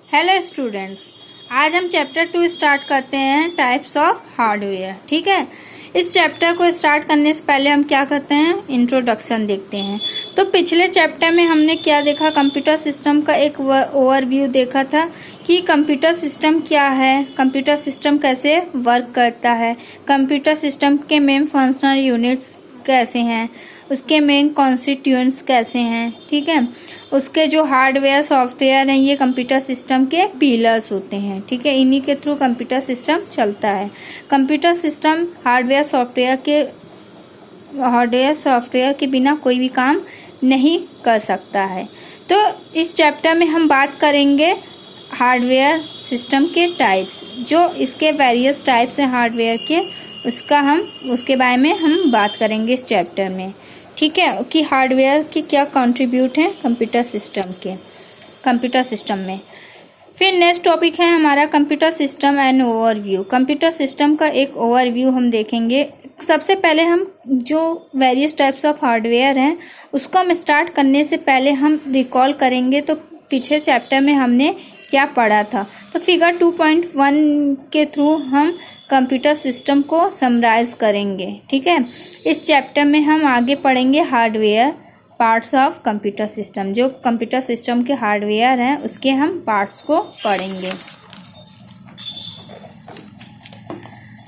Hello students, आज हम chapter 2 start करते हैं टाइप्स ऑफ हार्डवेयर। ठीक है, इस चैप्टर को स्टार्ट करने से पहले हम क्या करते हैं, इंट्रोडक्शन देखते हैं। तो पिछले चैप्टर में हमने क्या देखा, कंप्यूटर सिस्टम का एक ओवरव्यू देखा था कि कंप्यूटर सिस्टम क्या है, कंप्यूटर सिस्टम कैसे वर्क करता है, कंप्यूटर सिस्टम के मेन फंक्शनल यूनिट्स कैसे हैं, उसके मेन कॉन्स्टिट्यूएंट्स कैसे हैं। ठीक है, उसके जो हार्डवेयर सॉफ्टवेयर हैं ये कंप्यूटर सिस्टम के पिलर्स होते हैं। ठीक है, इन्हीं के थ्रू कंप्यूटर सिस्टम चलता है। कंप्यूटर सिस्टम हार्डवेयर सॉफ्टवेयर के बिना कोई भी काम नहीं कर सकता है। तो इस चैप्टर में हम बात करेंगे हार्डवेयर सिस्टम के टाइप्स, जो इसके वेरियस टाइप्स हैं हार्डवेयर के, उसके बारे में हम बात करेंगे इस चैप्टर में। ठीक है, कि हार्डवेयर के क्या कंट्रीब्यूट हैं कंप्यूटर सिस्टम में। फिर नेक्स्ट टॉपिक है हमारा computer system and overview. Computer system का एक ओवरव्यू हम देखेंगे। सबसे पहले हम जो वेरियस टाइप्स ऑफ हार्डवेयर हैं उसको हम स्टार्ट करने से पहले हम रिकॉल करेंगे तो पिछले चैप्टर में हमने क्या पढ़ा था। तो फिगर 2.1 के थ्रू हम कंप्यूटर सिस्टम को समराइज करेंगे। ठीक है, इस चैप्टर में हम आगे पढ़ेंगे hardware parts of computer system. जो कंप्यूटर सिस्टम के हार्डवेयर हैं उसके हम पार्ट्स को पढ़ेंगे।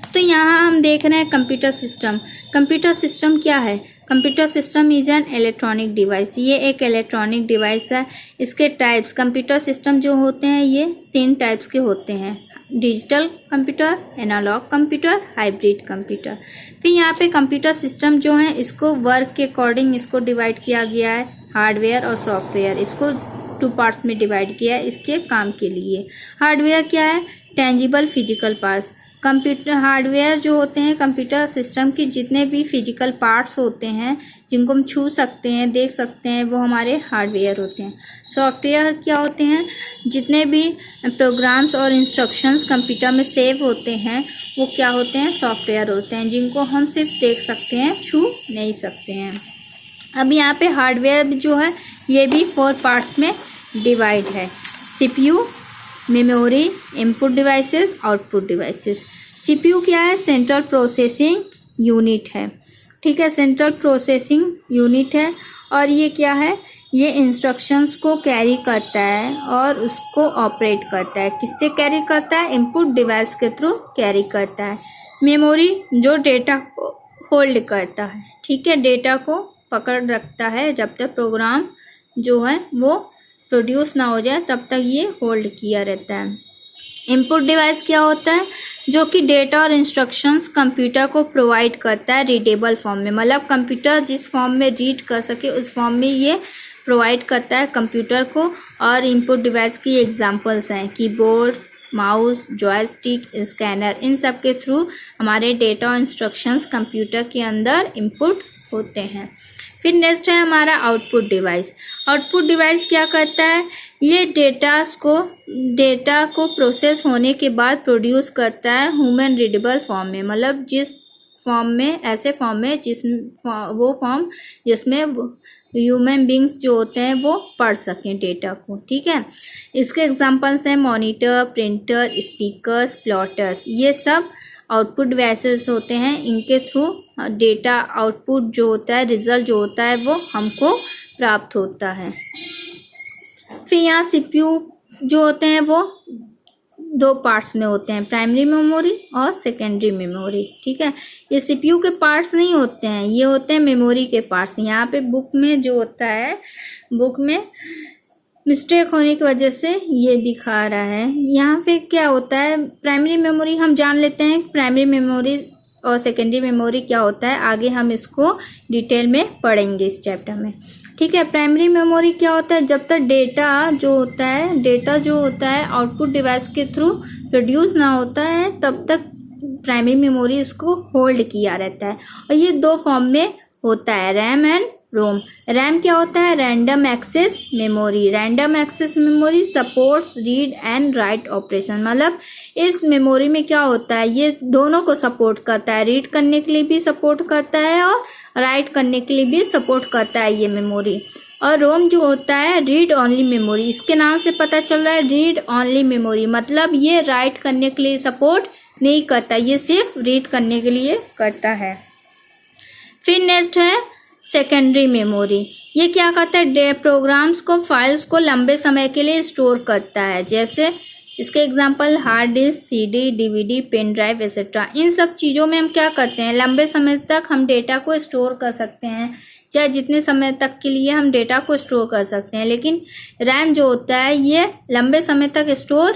तो यहाँ हम देख रहे हैं कंप्यूटर सिस्टम। कंप्यूटर सिस्टम क्या है? Computer system is an electronic device. ये एक इलेक्ट्रॉनिक डिवाइस है। इसके टाइप्स, कंप्यूटर सिस्टम जो होते हैं ये 3 टाइप्स के होते हैं: digital computer, analog computer, hybrid computer. फिर यहाँ पे कंप्यूटर सिस्टम जो है इसको वर्क के अकॉर्डिंग इसको डिवाइड किया गया है, हार्डवेयर और सॉफ्टवेयर। इसको 2 पार्ट्स में डिवाइड किया है इसके काम के लिए। हार्डवेयर क्या है? Tangible physical parts. Computer hardware जो होते हैं कंप्यूटर सिस्टम की जितने भी फिजिकल पार्ट्स होते हैं जिनको हम छू सकते हैं, देख सकते हैं, वो हमारे हार्डवेयर होते हैं। सॉफ्टवेयर क्या होते हैं? जितने भी प्रोग्राम्स और इंस्ट्रक्शंस कंप्यूटर में सेव होते हैं वो क्या होते हैं? सॉफ्टवेयर होते हैं, जिनको हम सिर्फ देख सकते हैं, छू नहीं सकते हैं। अब यहाँ पे हार्डवेयर जो है ये भी 4 पार्ट्स में डिवाइड है: CPU, memory, input devices, output devices. CPU क्या है? सेंट्रल प्रोसेसिंग यूनिट है। ठीक है, सेंट्रल प्रोसेसिंग यूनिट है। और ये क्या है? ये इंस्ट्रक्शंस को कैरी करता है और उसको ऑपरेट करता है। किससे कैरी करता है? इनपुट डिवाइस के थ्रू कैरी करता है। मेमोरी जो डेटा को होल्ड करता है। ठीक है, डेटा को पकड़ रखता है जब तक प्रोग्राम जो है वो प्रोड्यूस ना हो जाए तब तक ये होल्ड किया रहता है। इनपुट डिवाइस क्या होता है? जो कि डेटा और इंस्ट्रक्शंस कंप्यूटर को प्रोवाइड करता है रीडेबल फॉर्म में। मतलब कंप्यूटर जिस फॉर्म में रीड कर सके उस फॉर्म में ये प्रोवाइड करता है कंप्यूटर को। और इनपुट डिवाइस की एग्जांपल्स हैं कीबोर्ड, माउस, जॉयस्टिक, स्कैनर। इन सब के थ्रू हमारे डेटा और इंस्ट्रक्शंस कंप्यूटर के अंदर इनपुट होते हैं। फिर नेक्स्ट है हमारा आउटपुट डिवाइस। आउटपुट डिवाइस क्या करता है? ये डेटा को प्रोसेस होने के बाद प्रोड्यूस करता है ह्यूमन रीडेबल फॉर्म में। मतलब जिस फॉर्म में, ऐसे फॉर्म में जिसमें ह्यूमन बींग्स जो होते हैं वो पढ़ सकें डेटा को। ठीक है, इसके एग्जांपल्स हैं मॉनिटर, प्रिंटर, स्पीकर्स, प्लॉटर्स। ये सब आउटपुट डिवाइसेस होते हैं। इनके थ्रू डेटा आउटपुट जो होता है, रिजल्ट जो होता है वो हमको प्राप्त होता है। फिर यहाँ सीपीयू जो होते हैं वो 2 पार्ट्स में होते हैं, प्राइमरी मेमोरी और सेकेंडरी मेमोरी। ठीक है, ये सीपीयू के पार्ट्स नहीं होते हैं, ये होते हैं मेमोरी के पार्ट्स। यहाँ पे बुक में जो होता है, बुक में मिस्टेक होने की वजह से ये दिखा रहा है। यहाँ पे क्या होता है, प्राइमरी मेमोरी हम जान लेते हैं प्राइमरी मेमोरी और सेकेंडरी मेमोरी क्या होता है, आगे हम इसको डिटेल में पढ़ेंगे इस चैप्टर में। ठीक है, प्राइमरी मेमोरी क्या होता है? जब तक डेटा जो होता है आउटपुट डिवाइस के थ्रू प्रोड्यूस ना होता है तब तक प्राइमरी मेमोरी इसको होल्ड किया रहता है। और ये 2 फॉर्म में होता है, रैम एंड रोम। रैम क्या होता है? Random access memory. Random access memory supports read and write operation. मतलब इस मेमोरी में क्या होता है, ये दोनों को सपोर्ट करता है, रीड करने के लिए भी सपोर्ट करता है और राइट करने के लिए भी सपोर्ट करता है ये मेमोरी। और रोम जो होता है रीड ओनली मेमोरी। इसके नाम से पता चल रहा है रीड ओनली मेमोरी, मतलब ये राइट करने के लिए सपोर्ट नहीं करता, ये सिर्फ रीड करने के लिए करता है। फिर नेक्स्ट है सेकेंडरी मेमोरी। ये क्या करता है, प्रोग्राम्स को, फाइल्स को लंबे समय के लिए स्टोर करता है। जैसे इसके example hard disk, CD, DVD, pen drive etcetera. इन सब चीज़ों में हम क्या करते हैं, लंबे समय तक हम डेटा को स्टोर कर सकते हैं, चाहे जितने समय तक के लिए हम डेटा को स्टोर कर सकते हैं। लेकिन रैम जो होता है ये लंबे समय तक स्टोर,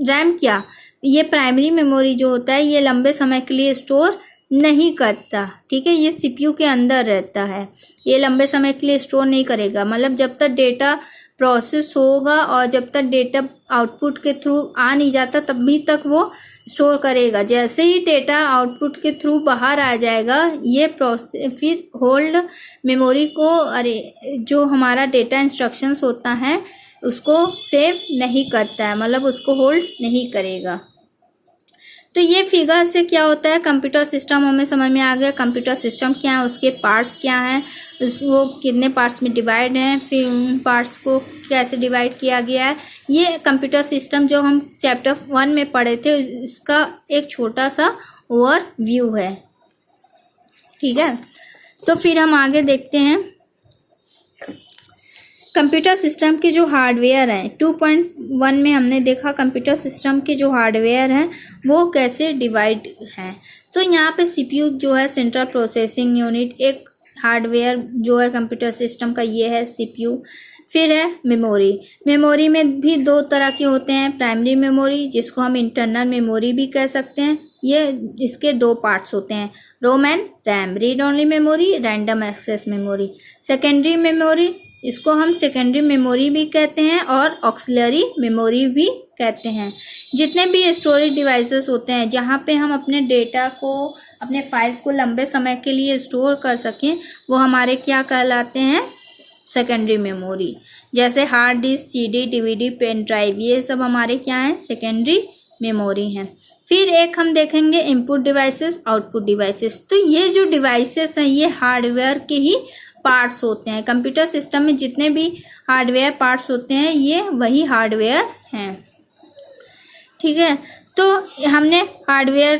रैम क्या, ये प्राइमरी मेमोरी जो होता है ये लंबे समय के लिए स्टोर नहीं करता। ठीक है, ये सीपीयू के अंदर रहता है, ये लंबे समय के लिए स्टोर नहीं करेगा। मतलब जब तक डेटा प्रोसेस होगा और जब तक डेटा आउटपुट के थ्रू आ नहीं जाता तभी तक वो स्टोर करेगा। जैसे ही डेटा आउटपुट के थ्रू बाहर आ जाएगा ये प्रोसेस फिर होल्ड मेमोरी को, अरे जो हमारा डेटा इंस्ट्रक्शंस होता है उसको सेव नहीं करता है, मतलब उसको होल्ड नहीं करेगा। तो ये फिगर से क्या होता है, कंप्यूटर सिस्टम हमें समझ में आ गया। कंप्यूटर सिस्टम क्या है, उसके पार्ट्स क्या हैं, वो कितने पार्ट्स में डिवाइड हैं, फिर उन पार्ट्स को कैसे डिवाइड किया गया है। ये कंप्यूटर सिस्टम जो हम चैप्टर 1 में पढ़े थे इसका एक छोटा सा ओवरव्यू है। ठीक है, तो फिर हम आगे देखते हैं कंप्यूटर सिस्टम के जो हार्डवेयर हैं। 2.1 में हमने देखा कंप्यूटर सिस्टम के जो हार्डवेयर हैं वो कैसे डिवाइड हैं। तो यहाँ पे सीपीयू जो है सेंट्रल प्रोसेसिंग यूनिट, एक हार्डवेयर जो है कंप्यूटर सिस्टम का ये है सीपीयू। फिर है मेमोरी। मेमोरी में भी दो तरह के होते हैं, प्राइमरी मेमोरी जिसको हम इंटरनल मेमोरी भी कह सकते हैं, ये इसके दो पार्ट्स होते हैं, ROM and RAM, read only memory, random access memory. Secondary memory, इसको हम सेकेंडरी मेमोरी भी कहते हैं और ऑक्सिलरी मेमोरी भी कहते हैं। जितने भी स्टोरेज डिवाइसेस होते हैं जहाँ पे हम अपने डेटा को, अपने फाइल्स को लंबे समय के लिए स्टोर कर सकें वो हमारे क्या कहलाते हैं, सेकेंडरी मेमोरी। जैसे hard disk, CD, DVD, pen drive, ये सब हमारे क्या हैं, सेकेंडरी मेमोरी हैं। फिर एक हम देखेंगे इनपुट डिवाइसेस, आउटपुट डिवाइसेस। तो ये जो डिवाइसेस हैं ये हार्डवेयर के ही पार्ट्स होते हैं। कंप्यूटर सिस्टम में जितने भी हार्डवेयर पार्ट्स होते हैं ये वही हार्डवेयर हैं। ठीक है, तो हमने हार्डवेयर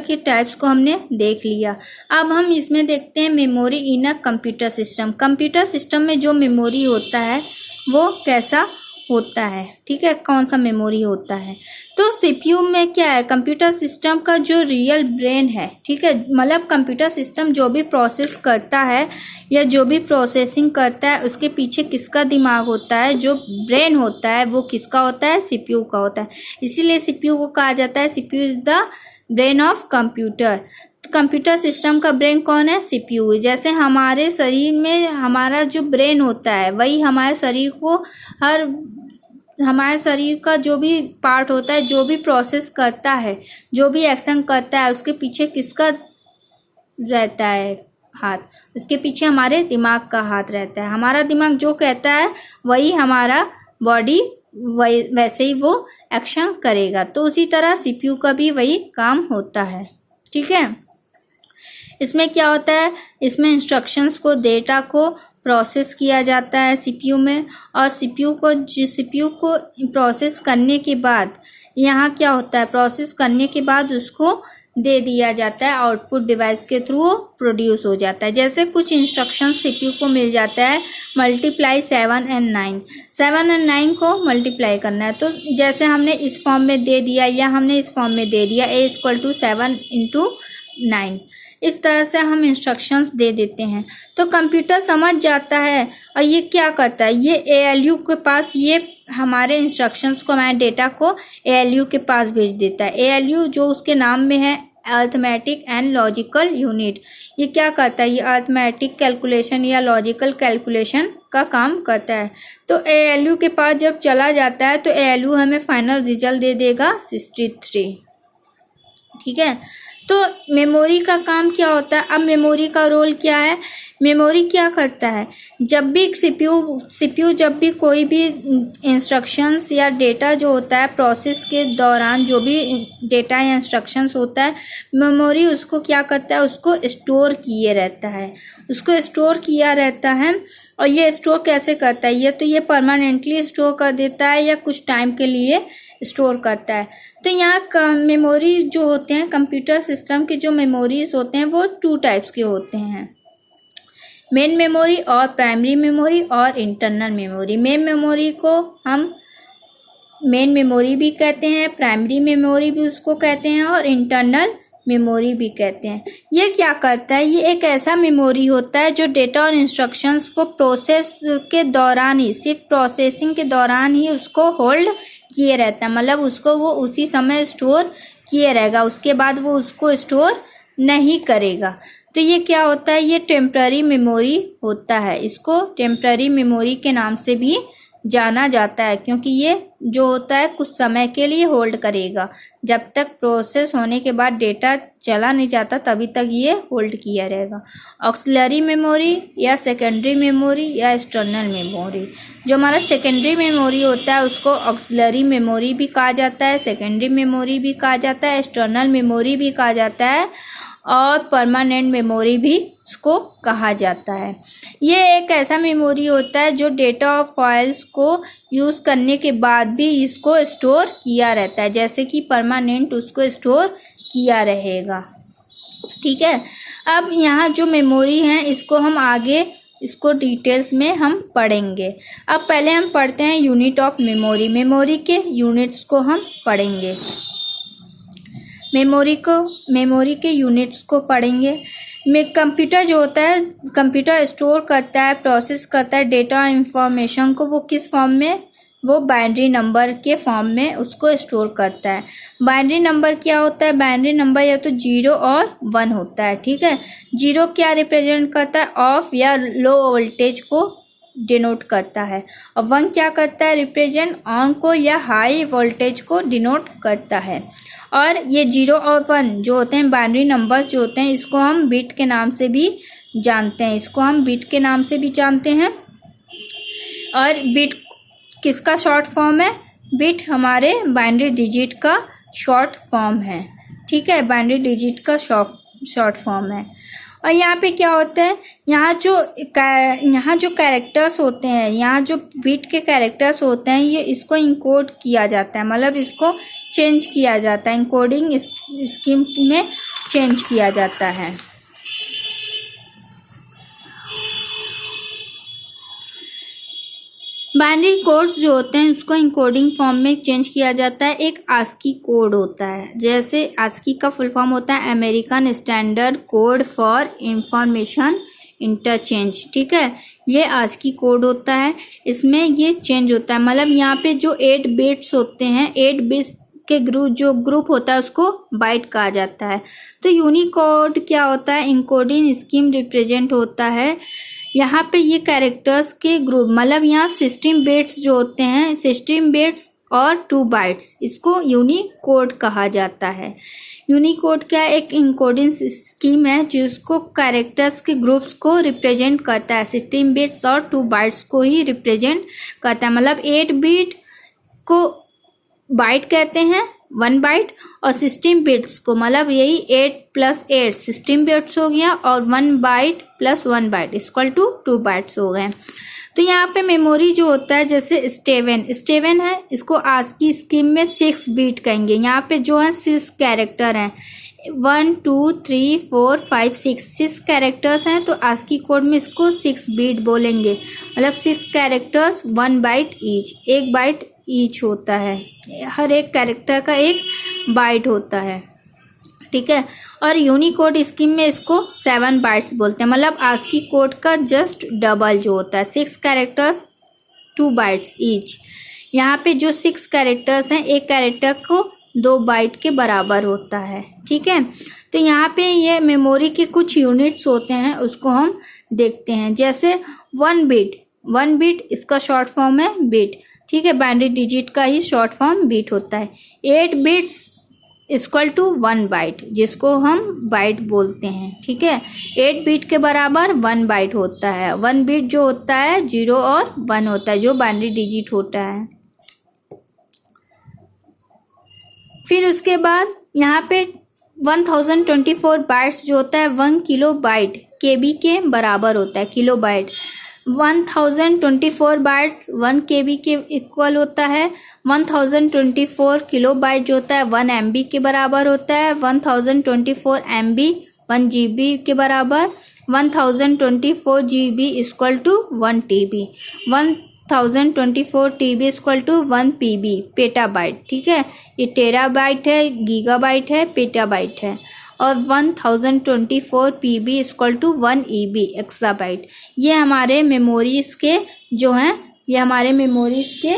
के टाइप्स को हमने देख लिया। अब हम इसमें देखते हैं memory in a computer system. Computer system में जो मेमोरी होता है वो कैसा होता है, ठीक है, कौन सा मेमोरी होता है। तो सीपीयू में क्या है, कंप्यूटर सिस्टम का जो रियल ब्रेन है, ठीक है, मतलब कंप्यूटर सिस्टम जो भी प्रोसेस करता है या जो भी प्रोसेसिंग करता है उसके पीछे किसका दिमाग होता है, जो ब्रेन होता है वो किसका होता है, सीपीयू का होता है। इसीलिए सीपीयू को कहा जाता है CPU is the brain of computer. Computer system का ब्रेन कौन है, सीपीयू। जैसे हमारे शरीर में हमारा जो ब्रेन होता है वही हमारे शरीर को, हमारे शरीर का जो भी पार्ट होता है, जो भी प्रोसेस करता है, जो भी एक्शन करता है उसके पीछे किसका रहता है हाथ, उसके पीछे हमारे दिमाग का हाथ रहता है। हमारा दिमाग जो कहता है वही हमारा बॉडी वैसे ही वो एक्शन करेगा। तो उसी तरह सीपीयू का भी वही काम होता है। ठीक है, इसमें क्या होता है, इसमें इंस्ट्रक्शंस को, डेटा को प्रोसेस किया जाता है सीपीयू में, और सीपीयू को प्रोसेस करने के बाद यहाँ क्या होता है, प्रोसेस करने के बाद उसको दे दिया जाता है, आउटपुट डिवाइस के थ्रू प्रोड्यूस हो जाता है। जैसे कुछ इंस्ट्रक्शंस सीपीयू को मिल जाता है, मल्टीप्लाई 7 और 9, 7 और 9 को मल्टीप्लाई करना है। तो जैसे हमने इस फॉर्म में दे दिया या हमने इस फॉर्म में दे दिया a = 7 × 9, इस तरह से हम इंस्ट्रक्शंस दे देते हैं। तो कंप्यूटर समझ जाता है और ये क्या करता है, ये ALU के पास, ये हमारे इंस्ट्रक्शंस को, हमारे डेटा को ALU के पास भेज देता है। ALU जो उसके नाम में है, अरिथमेटिक एंड लॉजिकल यूनिट, ये क्या करता है, ये अरिथमेटिक कैलकुलेशन या लॉजिकल कैलकुलेशन का काम करता है। तो ALU के पास जब चला जाता है तो ALU हमें फाइनल रिजल्ट दे देगा 63। ठीक है, तो मेमोरी का काम क्या होता है, अब मेमोरी का रोल क्या है, मेमोरी क्या करता है, जब भी सीपीयू जब भी कोई भी इंस्ट्रक्शंस या डेटा जो होता है प्रोसेस के दौरान, जो भी डेटा या इंस्ट्रक्शंस होता है, मेमोरी उसको क्या करता है, उसको स्टोर किए रहता है, उसको स्टोर किया रहता है। और ये स्टोर कैसे करता है, ये परमानेंटली स्टोर कर देता है या कुछ टाइम के लिए स्टोर करता है। तो यहाँ मेमोरी जो होते हैं, कंप्यूटर सिस्टम के जो मेमोरीज होते हैं वो 2 टाइप्स के होते हैं, मेन मेमोरी और प्राइमरी मेमोरी और इंटरनल मेमोरी। मेन मेमोरी को हम मेन मेमोरी भी कहते हैं, प्राइमरी मेमोरी भी उसको कहते हैं और इंटरनल मेमोरी भी कहते हैं। ये क्या करता है, ये एक ऐसा मेमोरी होता है जो डेटा और इंस्ट्रक्शंस को प्रोसेस के दौरान ही, सिर्फ प्रोसेसिंग के दौरान ही उसको होल्ड किए रहता है, मतलब उसको वो उसी समय स्टोर किए रहेगा, उसके बाद वो उसको स्टोर नहीं करेगा। तो ये क्या होता है, ये टेम्पररी मेमोरी होता है, इसको टेम्पररी मेमोरी के नाम से भी जाना जाता है, क्योंकि ये जो होता है कुछ समय के लिए होल्ड करेगा, जब तक प्रोसेस होने के बाद डेटा चला नहीं जाता तभी तक ये होल्ड किया रहेगा। ऑक्सिलरी मेमोरी या सेकेंडरी मेमोरी या एक्सटर्नल मेमोरी, जो हमारा सेकेंडरी मेमोरी होता है उसको ऑक्सिलरी मेमोरी भी कहा जाता है, सेकेंडरी मेमोरी भी कहा जाता है, एक्सटर्नल मेमोरी भी कहा जाता है और परमानेंट मेमोरी भी उसको कहा जाता है। ये एक ऐसा मेमोरी होता है जो डेटा और फाइल्स को यूज़ करने के बाद भी इसको स्टोर किया रहता है, जैसे कि परमानेंट उसको स्टोर किया रहेगा। ठीक है, अब यहाँ जो मेमोरी है इसको हम आगे इसको डिटेल्स में हम पढ़ेंगे। अब पहले हम पढ़ते हैं यूनिट ऑफ मेमोरी, मेमोरी के यूनिट्स को हम पढ़ेंगे, मेमोरी के यूनिट्स को पढ़ेंगे। कंप्यूटर जो होता है, कंप्यूटर स्टोर करता है, प्रोसेस करता है डेटा और इंफॉर्मेशन को, वो किस फॉर्म में, वो बाइनरी नंबर के फॉर्म में उसको स्टोर करता है। बाइनरी नंबर क्या होता है, बाइनरी नंबर या तो 0 और 1 होता है। ठीक है, 0 क्या रिप्रेजेंट करता है, ऑफ या लो वोल्टेज को डिनोट करता है, और 1 क्या करता है, रिप्रेजेंट ऑन को या हाई वोल्टेज को डिनोट करता है। और ये 0 और 1 जो होते हैं बाइनरी नंबर्स जो होते हैं, इसको हम बिट के नाम से भी जानते हैं, इसको हम बिट के नाम से भी जानते हैं। और बिट किसका शॉर्ट फॉर्म है, बिट हमारे बाइनरी डिजिट का शॉर्ट फॉर्म है। ठीक है, बाइनरी डिजिट का शॉर्ट फॉर्म है। और यहाँ पे क्या होता है, यहाँ जो कैरेक्टर्स होते हैं, यहाँ जो बिट के कैरेक्टर्स होते हैं, ये इसको इनकोड किया जाता है, मतलब इसको चेंज किया जाता है, इनकोडिंग स्कीम में चेंज किया जाता है। बाइनरी कोड्स जो होते हैं उसको इनकोडिंग फॉर्म में चेंज किया जाता है। एक आस्की कोड होता है, जैसे आस्की का फुल फॉर्म होता है American standard code for information interchange. ठीक है, ये आस्की कोड होता है, इसमें ये चेंज होता है, मतलब यहाँ पे जो 8 बिट्स होते हैं, 8 बिट्स के ग्रुप होता है उसको बाइट कहा जाता है। तो यूनिकोड क्या होता है, इनकोडिंग स्कीम रिप्रेजेंट होता है। यहाँ पे ये कैरेक्टर्स के ग्रुप, मतलब यहाँ 16 बिट्स जो होते हैं, 16 बिट्स और 2 बाइट्स, इसको यूनिकोड कहा जाता है। यूनिकोड क्या, एक इनकोडिंग स्कीम है जिसको कैरेक्टर्स के ग्रुप्स को रिप्रेजेंट करता है, 16 बिट्स और 2 बाइट्स को ही रिप्रेजेंट करता है। मतलब 8 बिट को बाइट कहते हैं 1 बाइट, और 16 बिट्स को, मतलब यही 8 + 8 16 बिट्स हो गया, और 1 byte + 1 byte equal to 2 bytes हो गए। तो यहाँ पे मेमोरी जो होता है, जैसे स्टेवन है, इसको आस्की स्कीम में 6 बिट कहेंगे। यहाँ पे जो है 6 कैरेक्टर हैं, 1 2 3 4 5 6 कैरेक्टर्स हैं, तो आस्की कोड में इसको 6 बिट बोलेंगे, मतलब 6 characters 1 byte each, 1 byte each होता है, हर एक कैरेक्टर का 1 बाइट होता है। ठीक है, और यूनिकोड स्कीम में इसको 7 बाइट्स बोलते हैं, मतलब आस्की कोड का जस्ट डबल जो होता है, 6 कैरेक्टर्स 2 बाइट्स ईच। यहाँ पे जो 6 कैरेक्टर्स हैं, एक कैरेक्टर को 2 बाइट के बराबर होता है। ठीक है, तो यहाँ पे ये मेमोरी के कुछ यूनिट्स होते हैं, उसको हम देखते हैं। जैसे 1 बिट इसका शॉर्ट फॉर्म है बिट। ठीक है, बाइनरी डिजिट का ही शॉर्ट फॉर्म बिट होता है। 8 बिट्स इक्वल टू 1 बाइट, जिसको हम बाइट बोलते हैं। ठीक है, 8 बिट के बराबर 1 बाइट होता है। 1 बिट जो होता है 0 और 1 होता है, जो बाइनरी डिजिट होता है। फिर उसके बाद यहाँ पे 1024 बाइट्स जो होता है 1 किलो बाइट केबी के बराबर होता है। किलो बाइट 1024 बाइट्स 1 केबी के इक्वल होता है। 1024 किलो बाइट जो होता है 1 MB के बराबर होता है। 1024 MB 1 GB के बराबर। 1024 GB equal to 1 TB। 1024 TB equal to 1 PB petabyte. ठीक है, ये टेराबाइट है, गीगाबाइट है, पेटाबाइट है। और 1024 PB equal to 1 EB exabyte. ये हमारे मेमोरीज के जो हैं, ये हमारे मेमोरीज के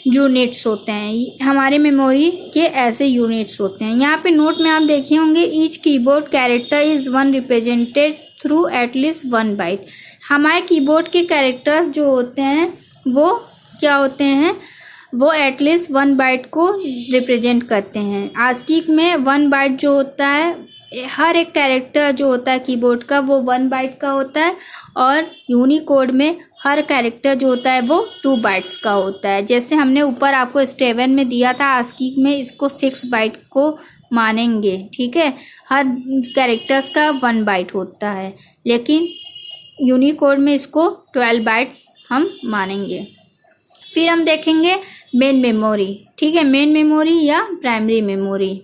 यूनिट्स होते हैं। हमारे मेमोरी के ऐसे यूनिट्स होते हैं। यहाँ पे नोट में आप देखे होंगे each keyboard character is 1 represented through at least 1 byte. हमारे कीबोर्ड के कैरेक्टर्स जो होते हैं वो क्या होते हैं, वो एटलीस्ट 1 बाइट को रिप्रेजेंट करते हैं। आस्की में 1 बाइट जो होता है, हर एक कैरेक्टर जो होता है कीबोर्ड का वो 1 बाइट का होता है। और यूनिकोड में हर कैरेक्टर जो होता है वो 2 बाइट्स का होता है। जैसे हमने ऊपर आपको स्टेप 1 में दिया था, आस्की में इसको 6 बाइट को मानेंगे। ठीक है, हर कैरेक्टर्स का 1 बाइट होता है, लेकिन यूनिकोड में इसको 12 बाइट्स हम मानेंगे। फिर हम देखेंगे मेन मेमोरी। ठीक है, मेन मेमोरी या प्राइमरी मेमोरी।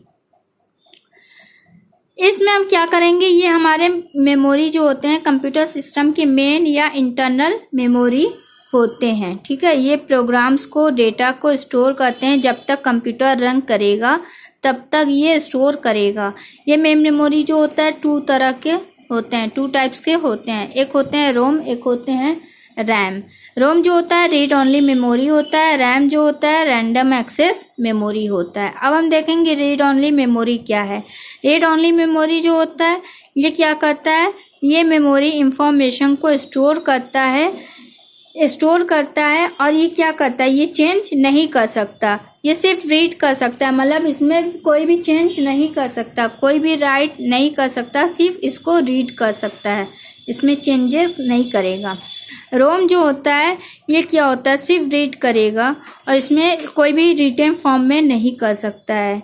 इसमें हम क्या करेंगे, ये हमारे मेमोरी जो होते हैं कंप्यूटर सिस्टम के मेन या इंटरनल मेमोरी होते हैं। ठीक है, ये प्रोग्राम्स को, डेटा को स्टोर करते हैं। जब तक कंप्यूटर रन करेगा तब तक ये स्टोर करेगा। ये मेन मेमोरी जो होता है 2 तरह के होते हैं, 2 टाइप्स के होते हैं। एक होते हैं रोम, एक होते हैं रैम। रोम जो होता है रीड ओनली मेमोरी होता है। रैम जो होता है रैंडम एक्सेस मेमोरी होता है। अब हम देखेंगे रीड ओनली मेमोरी क्या है। रीड ओनली मेमोरी जो होता है ये क्या करता है, ये मेमोरी इंफॉर्मेशन को स्टोर करता है और ये क्या करता है, ये चेंज नहीं कर सकता। ये सिर्फ रीड कर सकता है, मतलब इसमें कोई भी चेंज नहीं कर सकता, कोई भी राइट नहीं कर सकता, सिर्फ इसको रीड कर सकता है, इसमें चेंजेस नहीं करेगा। रोम जो होता है ये क्या होता है, सिर्फ रीड करेगा और इसमें कोई भी रिटन फॉर्म में नहीं कर सकता है।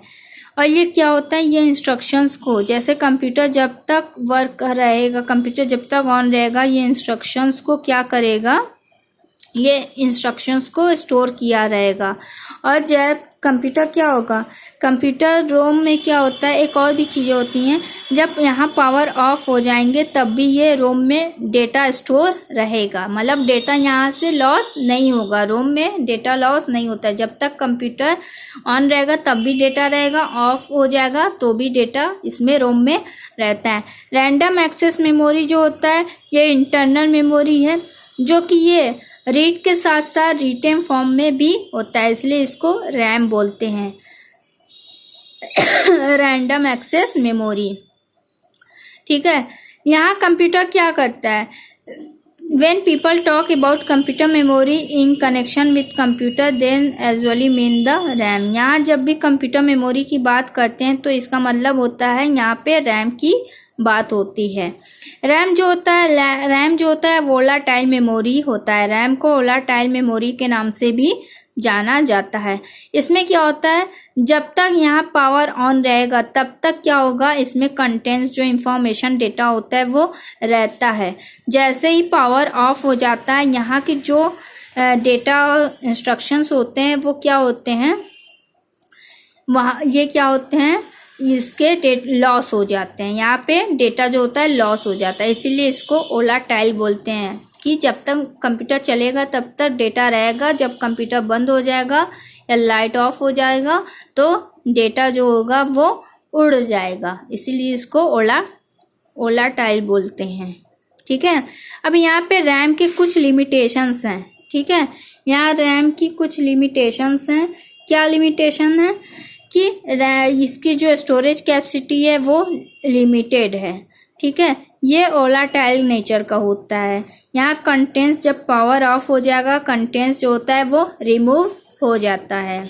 और ये क्या होता है, ये इंस्ट्रक्शंस को, जैसे कंप्यूटर जब तक वर्क रहेगा, कंप्यूटर जब तक ऑन रहेगा, ये इंस्ट्रक्शंस को क्या करेगा, ये इंस्ट्रक्शंस को स्टोर किया रहेगा। और जब कंप्यूटर क्या होगा, कंप्यूटर रोम में क्या होता है, एक और भी चीज़ें होती हैं, जब यहाँ पावर ऑफ हो जाएंगे तब भी ये रोम में डेटा स्टोर रहेगा, मतलब डेटा यहाँ से लॉस नहीं होगा। रोम में डेटा लॉस नहीं होता है, जब तक कंप्यूटर ऑन रहेगा तब भी डेटा रहेगा, ऑफ हो जाएगा तो भी डेटा इसमें रोम में रहता है। रैंडम एक्सेस मेमोरी जो होता है ये इंटरनल मेमोरी है, जो कि ये रीड के साथ साथ रिटन फॉर्म में भी होता है, इसलिए इसको रैम बोलते हैं, रैंडम एक्सेस मेमोरी। ठीक है, यहाँ कंप्यूटर क्या करता है, when people talk about computer memory in connection with computer then usually mean the RAM. यहाँ जब भी कंप्यूटर मेमोरी की बात करते हैं तो इसका मतलब होता है यहाँ पे रैम की बात होती है। रैम जो होता है वोलाटाइल मेमोरी होता है। रैम को वोलाटाइल मेमोरी के नाम से भी जाना जाता है। इसमें क्या होता है, जब तक यहाँ पावर ऑन रहेगा तब तक क्या होगा, इसमें कंटेंट्स जो इंफॉर्मेशन डेटा होता है वो रहता है। जैसे ही पावर ऑफ हो जाता है यहाँ की जो डेटा इंस्ट्रक्शंस होते हैं वो क्या होते हैं, वहाँ ये क्या होते हैं, इसके लॉस हो जाते हैं। यहाँ पे डेटा जो होता है लॉस हो जाता है, इसीलिए इसको वोलाटाइल बोलते हैं कि जब तक कंप्यूटर चलेगा तब तक डेटा रहेगा, जब कंप्यूटर बंद हो जाएगा या लाइट ऑफ हो जाएगा तो डेटा जो होगा वो उड़ जाएगा, इसीलिए इसको वोलाटाइल बोलते हैं। ठीक है, अब यहाँ पे रैम के कुछ लिमिटेशंस हैं। ठीक है, यहाँ रैम की कुछ लिमिटेशंस हैं। क्या लिमिटेशन है कि इसकी जो स्टोरेज कैपेसिटी है वो लिमिटेड है। ठीक है, ये वोलाटाइल नेचर का होता है। यहाँ कंटेंट्स जब पावर ऑफ हो जाएगा, कंटेंट्स जो होता है वो रिमूव हो जाता है।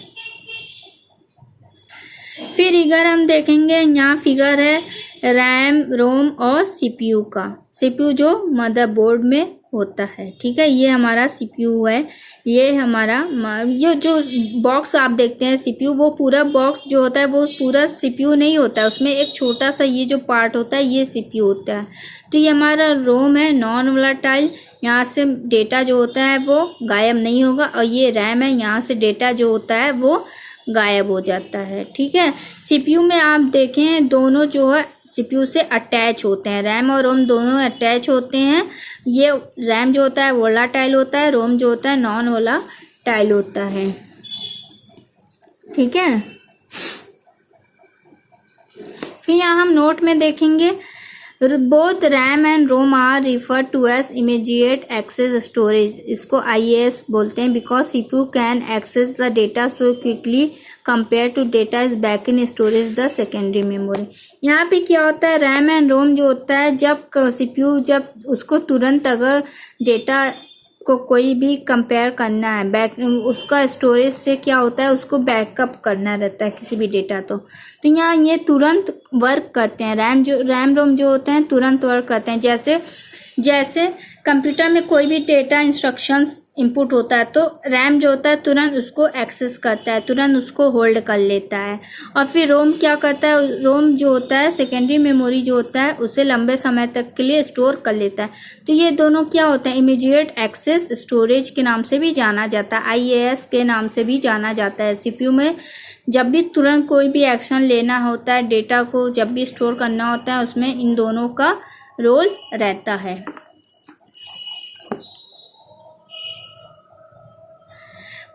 फिर फिगर हम देखेंगे, यहाँ फिगर है रैम, रोम और सीपीयू का। सीपीयू जो मदरबोर्ड में होता है, ठीक है, ये हमारा सीपीयू है। ये हमारा ये जो बॉक्स आप देखते हैं सीपीयू, वो पूरा बॉक्स जो होता है वो पूरा सीपीयू नहीं होता है, उसमें एक छोटा सा ये जो पार्ट होता है ये सीपीयू होता है। तो ये हमारा रोम है, नॉन वोलेटाइल, यहाँ से डेटा जो होता है वो गायब नहीं होगा। और ये रैम है, यहाँ से डेटा जो होता है वो गायब हो जाता है, ठीक है। सीपीयू में आप देखें दोनों जो है सीपीयू से अटैच होते हैं, रैम और रोम दोनों अटैच होते हैं। ये रैम जो होता है वोलाटाइल होता है, रोम जो होता है नॉन वोलाटाइल होता है, ठीक है। फिर यहाँ हम नोट में देखेंगे, both RAM and ROM are refer to as immediate access storage, इसको IAS बोलते हैं, because CPU can access the data so quickly compare to data is back in storage the secondary memory. यहाँ पे क्या होता है, रैम एंड रोम जो होता है, जब सीपीयू जब उसको तुरंत अगर डेटा को कोई भी कंपेयर करना है बैक, उसका स्टोरेज से क्या होता है, उसको बैकअप करना रहता है किसी भी डेटा। तो यहाँ ये तुरंत वर्क करते हैं, रैम रोम जो होते हैं तुरंत वर्क करते हैं। जैसे कंप्यूटर में कोई भी डेटा इंस्ट्रक्शंस इनपुट होता है तो रैम जो होता है तुरंत उसको एक्सेस करता है, तुरंत उसको होल्ड कर लेता है। और फिर रोम क्या करता है, रोम जो होता है सेकेंडरी मेमोरी जो होता है उसे लंबे समय तक के लिए स्टोर कर लेता है। तो ये दोनों क्या होता है, इमीडिएट एक्सेस स्टोरेज के नाम से भी जाना जाता है, IAS के नाम से भी जाना जाता है। सीपीयू में जब भी तुरंत कोई भी एक्शन लेना होता है, डेटा को जब भी स्टोर करना होता है, उसमें इन दोनों का रोल रहता है।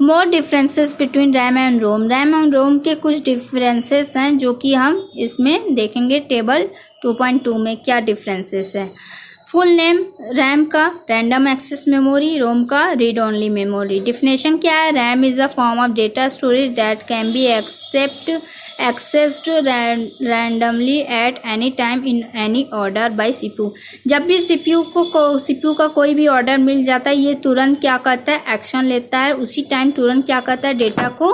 More differences between RAM and ROM, RAM and ROM के कुछ डिफरेंसेस हैं जो कि हम इसमें देखेंगे टेबल 2.2 में क्या डिफरेंसेस है। फुल नेम, रैम का रैंडम एक्सेस मेमोरी, रोम का रीड ओनली मेमोरी। डिफिनेशन क्या है, RAM is a form of data storage that can be accessed randomly at any time in any order by CPU. जब भी CPU का कोई भी order मिल जाता है, ये तुरंत क्या करता है, एक्शन लेता है, उसी टाइम तुरंत क्या करता है, डेटा को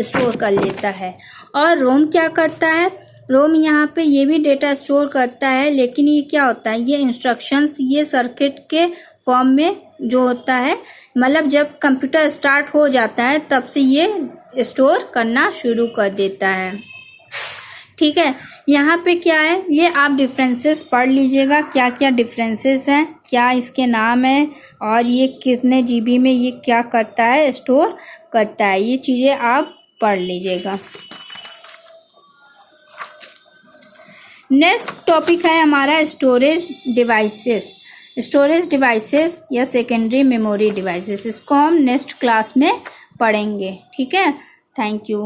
स्टोर कर लेता है। और रोम क्या करता है, रोम यहाँ पे ये भी डेटा स्टोर करता है, लेकिन ये क्या होता है, ये इंस्ट्रक्शंस ये सर्किट के फॉर्म में जो होता है, मतलब जब कंप्यूटर स्टार्ट हो जाता है तब से ये स्टोर करना शुरू कर देता है, ठीक है। यहाँ पे क्या है, ये आप डिफरेंसेस पढ़ लीजिएगा, क्या क्या डिफरेंसेस हैं, क्या इसके नाम है, और ये कितने GB में ये क्या करता है, स्टोर करता है, ये चीज़ें आप पढ़ लीजिएगा। नेक्स्ट टॉपिक है हमारा स्टोरेज डिवाइसेस या सेकेंडरी मेमोरी डिवाइसेस। इसको हम नेक्स्ट क्लास में पढ़ेंगे, ठीक है। Thank you.